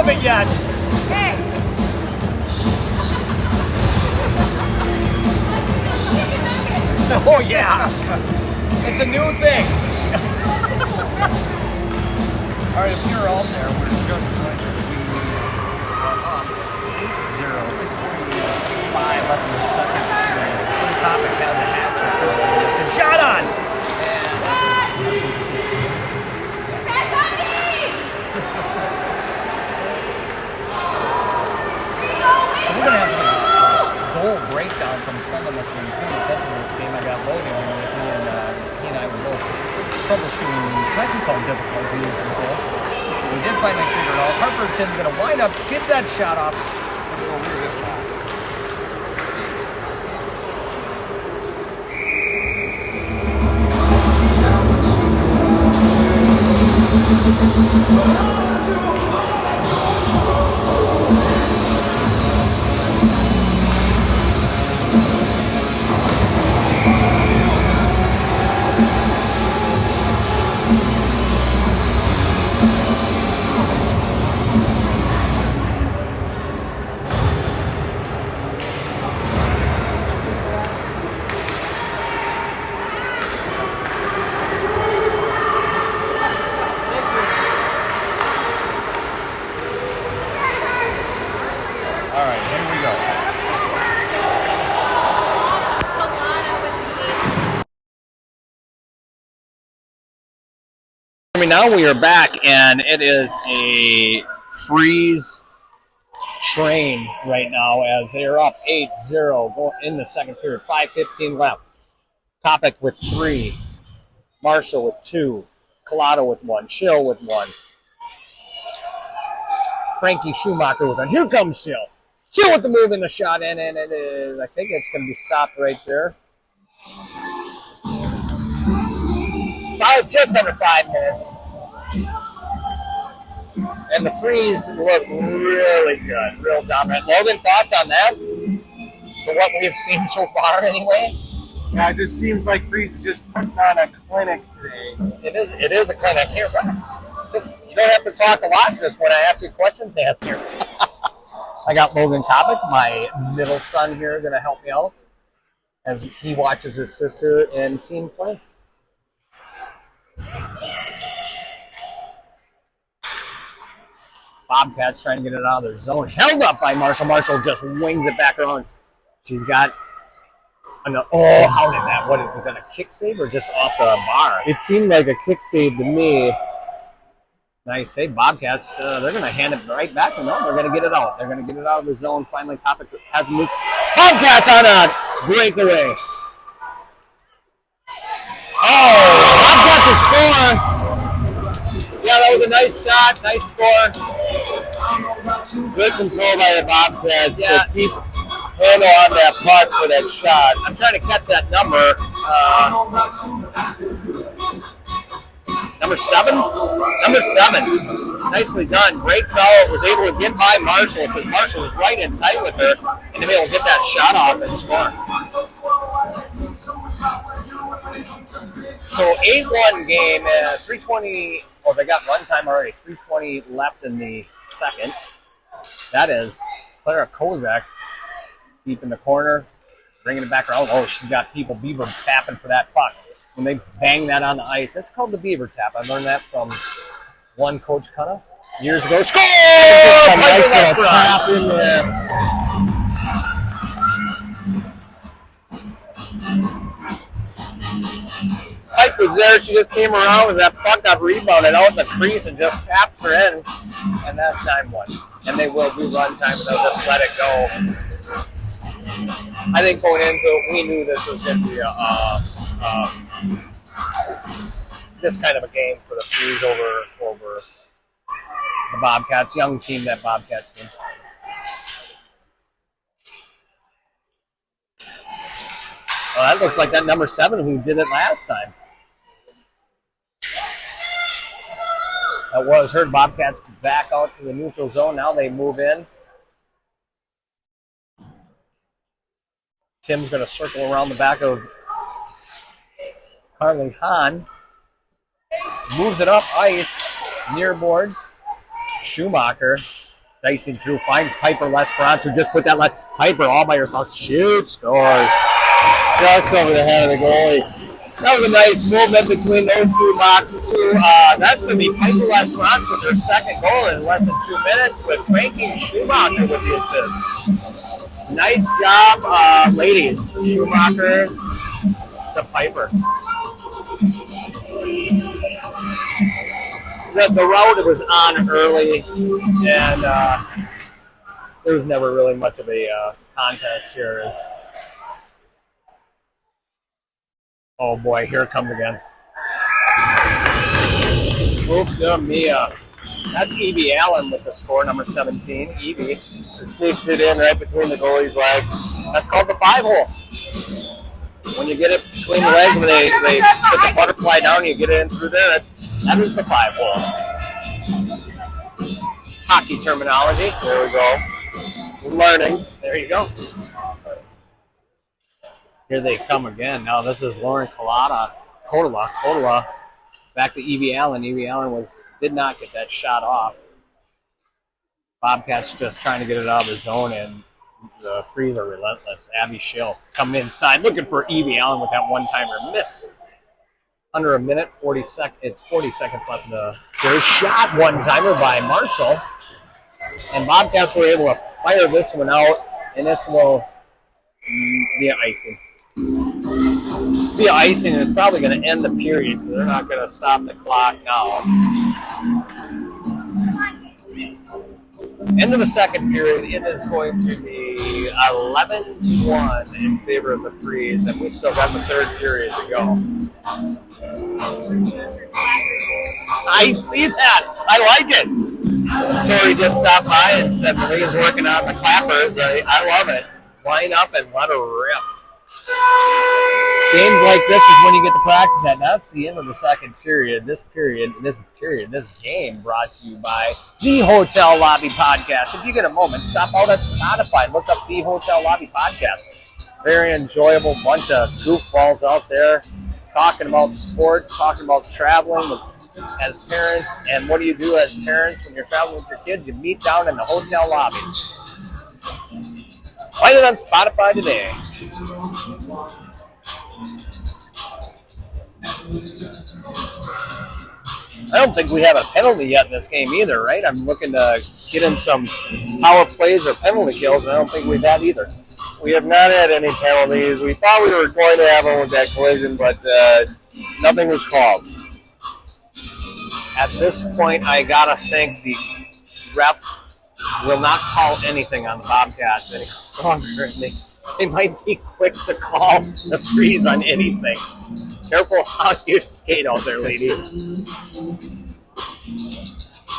of it yet. Hey. Oh yeah, it's a new thing. All right, if you're all there, we're just joining us. We are up 8-0, 6:45 left in the second period. The topic has a hat trick. Good shot on. And so we're going to have a goal breakdown from someone that's been paying attention to this game. I got Logan here with me, and he and I were both troubleshooting technical difficulties with this. We did finally figure it out. Harperton's going to wind up, gets that shot off. All right, here we go. Now we are back, and it is a freeze train right now as they are up 8-0 in the second period. 5:15 left. Topic with 3, Marshall with 2, Collado with 1, Schill with 1, Frankie Schumacher with 1. Here comes Schill. Schill with the move in the shot, and it is, I think it's going to be stopped right there. Just under 5 minutes. And the freeze look really good, real dominant. Logan, thoughts on that? For what we've seen so far, anyway? Yeah, it just seems like Freeze is just putting on a clinic today. It is a clinic here, but just you don't have to talk a lot. Just when I ask you questions, answer. I got Logan Kopic, my middle son here, going to help me out as he watches his sister and team play. Bobcats trying to get it out of their zone. Held up by Marshall. Marshall just wings it back around. She's got oh, how did that? Was that a kick save or just off the bar? It seemed like a kick save to me. Nice save. Bobcats, they're going to hand it right back. No, they're going to get it out. They're going to get it out of the zone. Finally, Kopic has a move. Bobcats on a breakaway. Oh, Bobcats a score. Yeah, that was a nice shot. Nice score. Good control by the Bobcats Yeah. to keep handle on that puck for that shot. I'm trying to catch that number. Number 7? Number 7. Nicely done. Great foul. Was able to get by Marshall because Marshall was right in tight with her and to be able to get that shot off and score. So 8-1 game, 3:20. Oh, they got run time already. 3:20 left in the second. That is Clara Kozak deep in the corner, bringing it back around. Oh, she's got people Beaver tapping for that puck. When they bang that on the ice, it's called the Beaver tap. I learned that from one Coach Cunha years ago. Score! Nice little tap in there. Pipe was there. She just came around and that puck got rebounded out in the crease and just taps her in. And that's 9-1. And they will do run time and they'll just let it go. I think going into it, we knew this was going to be this kind of a game for the Freeze over the Bobcats, young team, that Bobcats team. Well, that looks like that number 7 who did it last time. That was her. Bobcats back out to the neutral zone. Now they move in. Tim's going to circle around the back of Carly Hahn. Moves it up ice, near boards. Schumacher Dicing through, finds Piper Lesperance, who just put that left. Piper all by herself. Shoots, scores. Just over the head of the goalie. That was a nice movement between those two. That's going to be Piper Lesperance with their second goal in less than 2 minutes, with Frankie Schumacher with the assist. Nice job, ladies. Schumacher to Piper. The road was on early, and there was never really much of a contest here. Oh boy, here it comes again. Oops, Mia. That's Evie Allen with the score, number 17. Evie sneaks it in right between the goalie's legs. That's called the 5-hole. When you get it between the legs, when they put the butterfly down, you get it in through there. That is the 5-hole. Hockey terminology. There we go. Learning. There you go. Here they come again. Now this is Lauren Kotola. Back to Evie Allen. Evie Allen did not get that shot off. Bobcats just trying to get it out of the zone, and the Frees are relentless. Abby Schill coming inside, looking for Evie Allen with that one-timer miss. Under a minute, 40 seconds. It's 40 seconds left in the series. Shot one-timer by Marshall, and Bobcats were able to fire this one out, and this will be icing. Via icing, and it's probably going to end the period because they're not going to stop the clock now. End of the second period, it is going to be 11-1 in favor of the Frees, and we still got the third period to go. I see that. I like it. Tori just stopped by and said Marie's working on the clappers. I love it. Line up and let her rip. Games like this is when you get to practice at. That's the end of the second period. This game brought to you by the Hotel Lobby Podcast. If you get a moment, stop out at Spotify and look up the Hotel Lobby Podcast. Very enjoyable bunch of goofballs out there talking about sports, talking about traveling as parents. And what do you do as parents when you're traveling with your kids? You meet down in the hotel lobby. Find it on Spotify today. I don't think we have a penalty yet in this game either, right? I'm looking to get in some power plays or penalty kills, and I don't think we've had either. We have not had any penalties. We thought we were going to have one with that collision, but nothing was called. At this point, I gotta think the refs will not call anything on the Bobcats any longer. They might be quick to call the Frees on anything. Careful how you skate out there, ladies.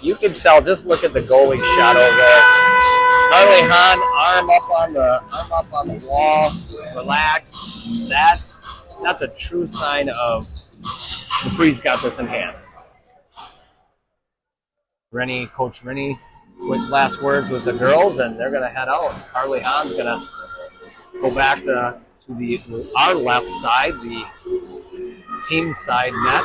You can tell. Just look at the goalie shot over there. Carly Hahn, arm up on the wall, relax. That's a true sign of the Frees got this in hand. Coach Rennie, with last words with the girls, and they're going to head out. Carly Hahn's going to go back to our left side, the team side net.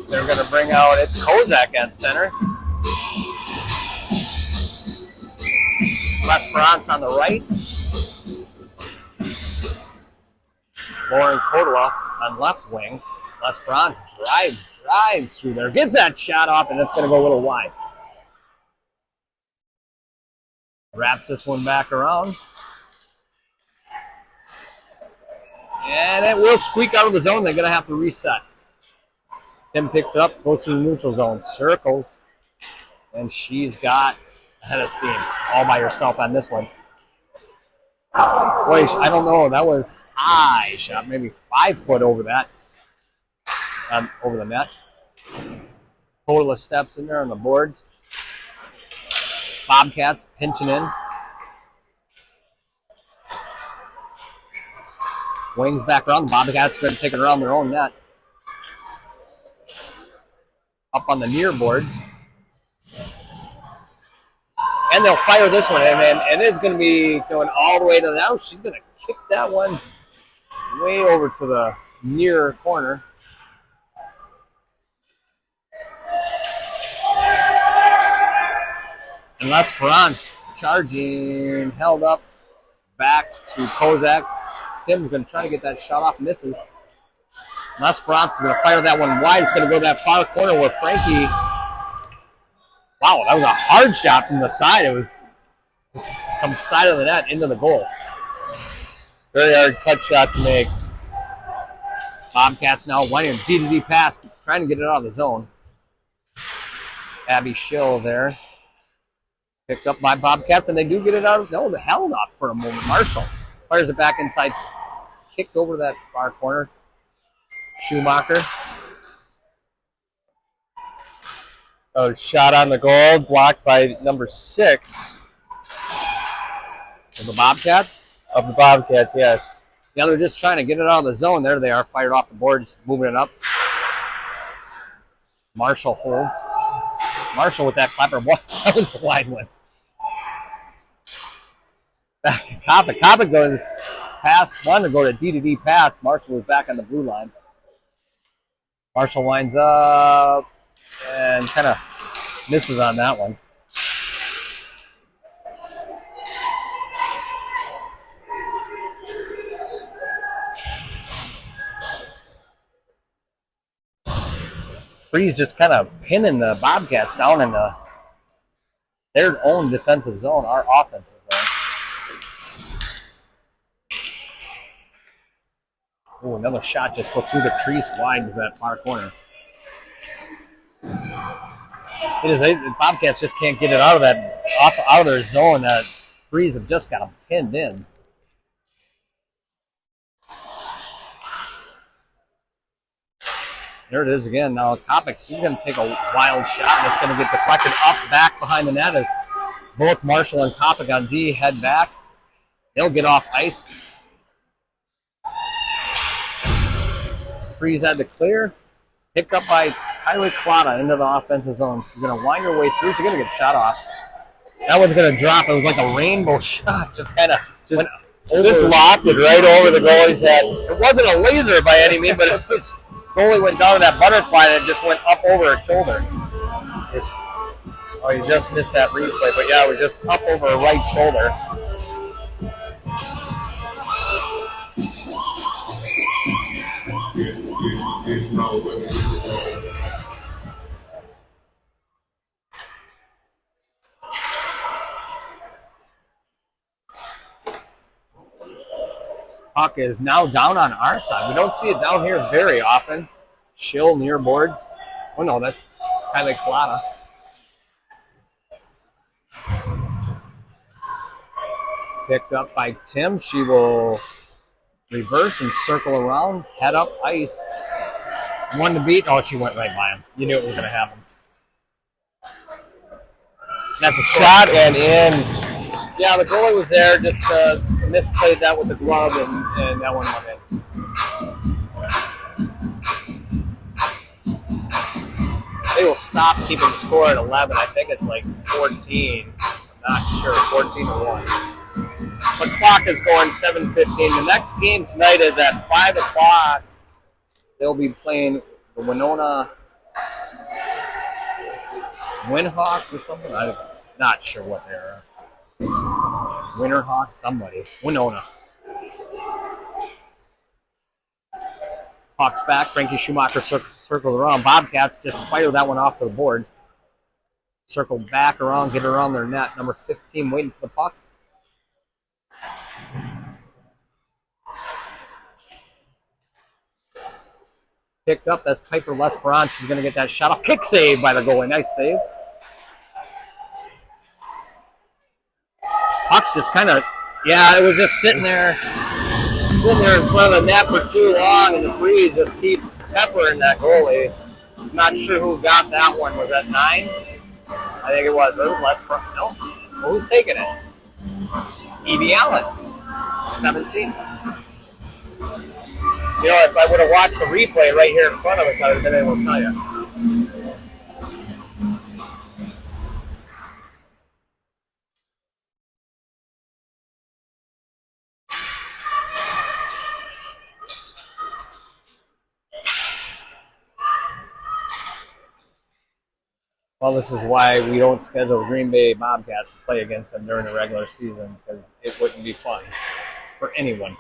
They're going to bring out, it's Kozak at center. Lesperance on the right. Lauren Kotola on left wing. Lesperance drives through there. Gets that shot off, and it's going to go a little wide. Wraps this one back around. And it will squeak out of the zone. They're going to have to reset. Tim picks it up, goes through the neutral zone, circles, and she's got a head of steam all by herself on this one. Boy, I don't know. That was high shot, maybe 5 foot over that, over the net. Kotola steps in there on the boards. Bobcats pinching in. Wings back around. The Bobcats going to take it around their own net. Up on the near boards. And they'll fire this one, and it's going to be going all the way to the out. She's going to kick that one way over to the near corner. And L'Esperance charging, held up, back to Kozak. Tim's going to try to get that shot off, misses. L'Esperance is going to fire that one wide. It's going to go to that far corner where Frankie. Wow, that was a hard shot from the side. It was just from the side of the net into the goal. Very hard cut shot to make. Bobcats now winding D-to-D pass, trying to get it out of the zone. Abby Schill there. Picked up by Bobcats, and they do get it out. No, they held up for a moment. Marshall fires it back inside, kicked over to that far corner. Schumacher. Oh, shot on the goal, blocked by number 6. Of the Bobcats? Of the Bobcats, yes. Yeah, they're just trying to get it out of the zone. There they are, fired off the board, just moving it up. Marshall holds. Marshall with that clapper. That was a wide one. Back to Kopic. Kopic goes past, wanted to go to D-to-D pass. Marshall was back on the blue line. Marshall winds up and kind of misses on that one. Freeze just kind of pinning the Bobcats down in their own defensive zone, our offensive zone. Oh, another shot just go through the crease wide to that far corner. The Bobcats just can't get it out of that out of their zone. That Freeze have just got them pinned in. There it is again. Now Kopic, he's going to take a wild shot, and it's going to get deflected up back behind the net as both Marshall and Kopic on D head back. They'll get off ice. Freeze had to clear. Picked up by Kylie Clada into the offensive zone. She's going to wind her way through. She's going to get shot off. That one's going to drop. It was like a rainbow shot. Just kind of went over. Just locked it right over the goalie's head. It wasn't a laser by any means, but it was. Goalie went down to that butterfly and it just went up over her shoulder. You just missed that replay, but yeah, it was just up over her right shoulder. Puck is now down on our side. We don't see it down here very often. Schill near boards. Oh no, that's Kylie Clada. Picked up by Tim. She will reverse and circle around, head up ice. One to beat. Oh, she went right by him. You knew it was going to happen. That's a shot and in. Yeah, the goalie was there, just misplayed that with the glove, and that one went in. They will stop keeping score at 11. I think it's like 14. I'm not sure, 14-1. The clock is going 7:15. The next game tonight is at 5 o'clock. They'll be playing the Winona Windhawks or something. I'm not sure what they are. Winterhawks, somebody. Winona. Hawks back. Frankie Schumacher circled around. Bobcats just fire that one off the boards. Circle back around, get around their net. Number 15 waiting for the puck. Picked up. That's Piper L'Esperance. She's going to get that shot off. Kick save by the goalie. Nice save. Puck's just kind of, it was just sitting there in front of the net for too long, and the Breeze just keep peppering that goalie. I'm not sure who got that one. Was that 9? I think it was. It was L'Esperance. No. Who's taking it? Evie Allen. 17. You know, if I would have watched the replay right here in front of us, I would have been able to tell you. Well, this is why we don't schedule Green Bay Bobcats to play against them during the regular season, because it wouldn't be fun for anyone.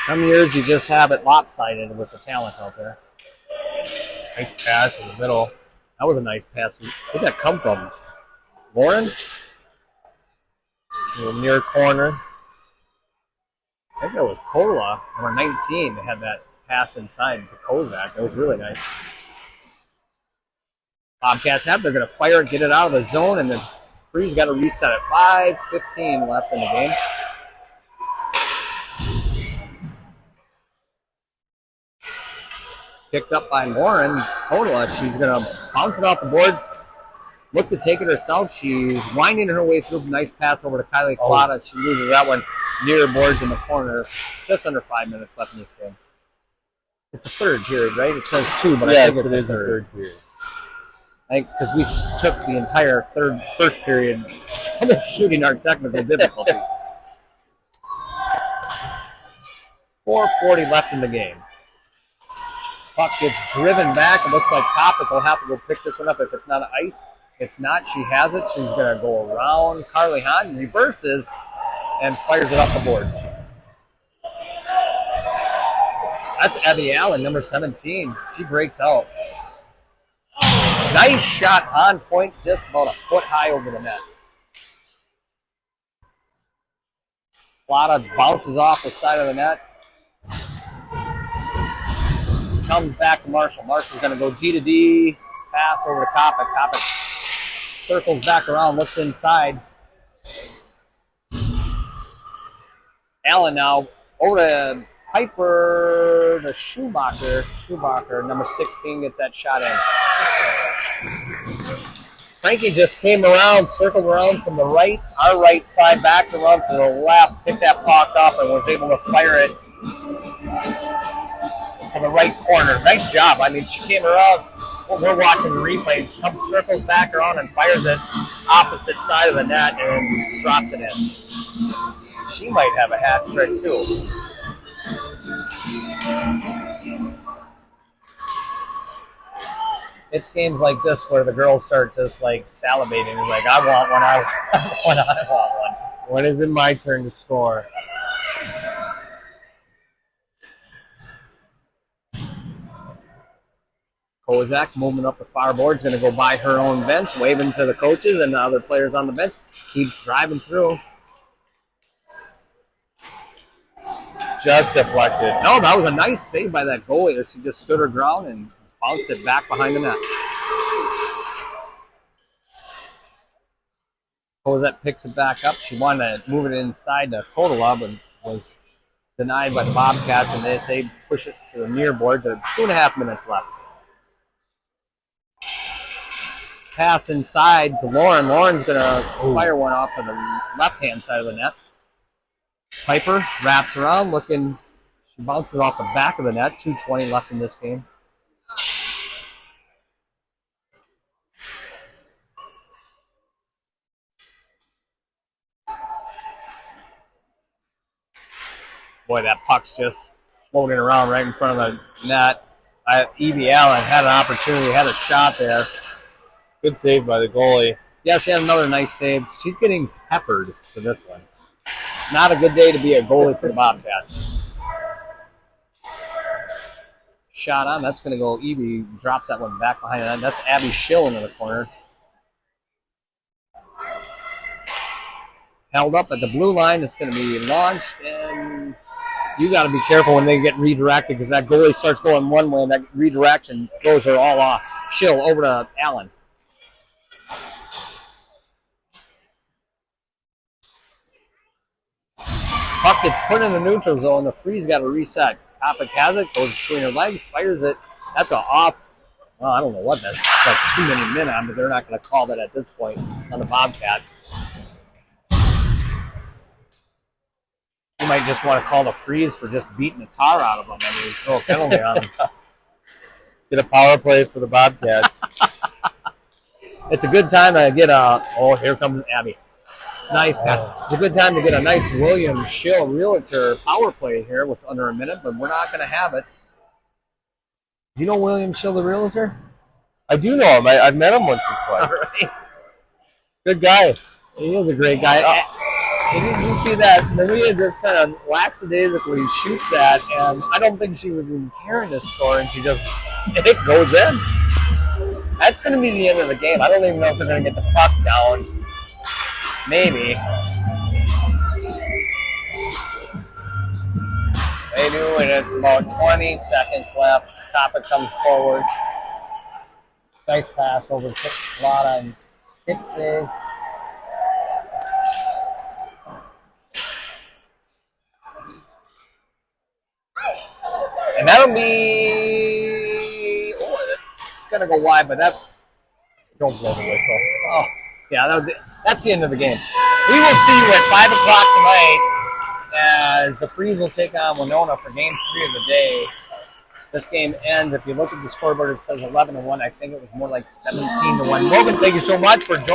Some years you just have it lopsided with the talent out there. Nice pass in the middle. That was a nice pass. Where did that come from? Lauren? Near corner. I think that was Kola, number 19, that had that pass inside to Kozak. That was really nice. Bobcats have. They're going to fire it, get it out of the zone, and then Freeze got to reset it. 5:15 left in the game. Picked up by Lauren Kola. She's going to bounce it off the boards. Look to take it herself. She's winding her way through. Nice pass over to Kylie Collada. She loses that one near boards in the corner. Just under 5 minutes left in this game. It's a third period, right? It says 2, but I think it is a third period. I think because we took the entire first period shooting our technical difficulties. 4:40 left in the game. Puck gets driven back. It looks like Kopic will have to go pick this one up if it's not ice. It's not. She has it. She's going to go around Carly Hahn, reverses, and fires it off the boards. That's Abby Allen, number 17. She breaks out. Nice shot on point, just about a foot high over the net. Plata bounces off the side of the net. Comes back to Marshall. Marshall's going to go D to D. Pass over to Kopic. Kopic circles back around, looks inside. Allen now over to Piper to Schumacher. Schumacher, number 16, gets that shot in. Frankie just came around, circled around from the right, our right side, back around to the left, picked that puck up, and was able to fire it to the right corner. Nice job. I mean, she came around. We're watching the replay. Comes, circles back around and fires it opposite side of the net and drops it in. She might have a hat trick too. It's games like this where the girls start just like salivating. It's like, I want one. I want one. When is it my turn to score? Kozak moving up the far board is going to go by her own bench, waving to the coaches and the other players on the bench. Keeps driving through. Just deflected. No, that was a nice save by that goalie. She just stood her ground and bounced it back behind the net. Kozak picks it back up. She wanted to move it inside to Kodala, but was denied by the Bobcats, and they push it to the near boards. 2.5 minutes left. Pass inside to Lauren. Lauren's going to fire one off to the left-hand side of the net. Piper wraps around, looking. She bounces off the back of the net. 2:20 left in this game. Boy, that puck's just floating around right in front of the net. Evie Allen had an opportunity, had a shot there. Good save by the goalie. Yeah, she had another nice save. She's getting peppered for this one. It's not a good day to be a goalie for the Bobcats. Shot on. That's going to go. Evie drops that one back behind that. That's Abby Schill into the corner. Held up at the blue line. It's going to be launched, and you got to be careful when they get redirected because that goalie starts going one way, and that redirection throws her all off. Schill over to Allen. Puck gets put in the neutral zone. The Freeze got to reset. Kopic has it, goes between her legs, fires it. That's an off. Well, I don't know what that's like 2 many men on, but they're not going to call that at this point on the Bobcats. You might just want to call the Freeze for just beating the tar out of them. I mean, throw a penalty on them. Get a power play for the Bobcats. It's a good time to get a. Oh, here comes Abby. Nice pass. It's a good time to get a nice William Schill Realtor power play here with under a minute, but we're not going to have it. Do you know William Schill, the realtor? I do know him. I've met him once or twice. Right. Good guy. He is a great guy. And you see that Maria just kind of lackadaisically shoots that, and I don't think she was even carrying this score, and it goes in. That's going to be the end of the game. I don't even know if they're going to get the puck down. Maybe. They do, and it's about 20 seconds left. Topic comes forward. Nice pass over Lotta and kick save. And that'll be. Oh, it's going to go wide, but that. Don't blow the whistle. Oh, yeah, that's the end of the game. We will see you at 5 o'clock tonight as the Freeze will take on Winona for game 3 of the day. This game ends. If you look at the scoreboard, it says 11-1. I think it was more like 17-1. Morgan, thank you so much for joining.